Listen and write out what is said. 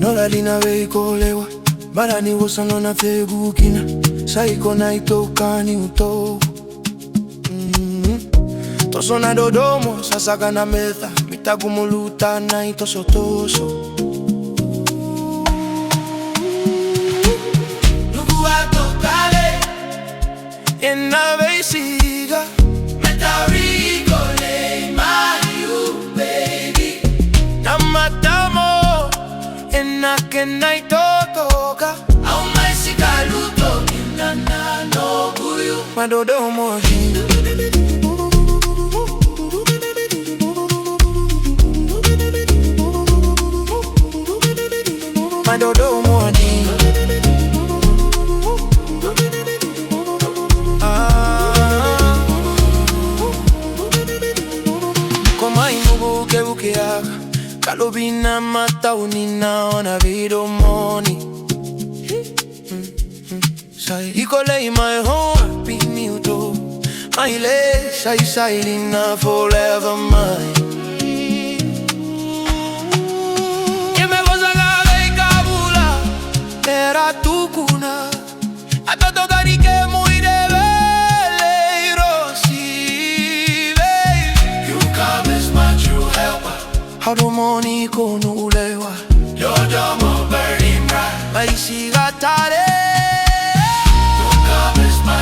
Nola lina veikolewa barani wosano na thegukina saiko na itokani uto Tosona dodomo sasaka na metha mitagumuluta na itosotoso Noqu Vatu Talei Ena veisiga metaricole my you baby Namatamo ena kena itotoka au maisika luto inana no buyu Madodomo Madodomo Koma inubu kebukeaka Kalobina mata unina ona video money Sai ikole my home be muto My leg sai silina forever mine Era tu cuna a todo cari que muy de velerosi baby You come as my true helper Harmonico nulewa Your domo burning bright Maisiga tare You come as my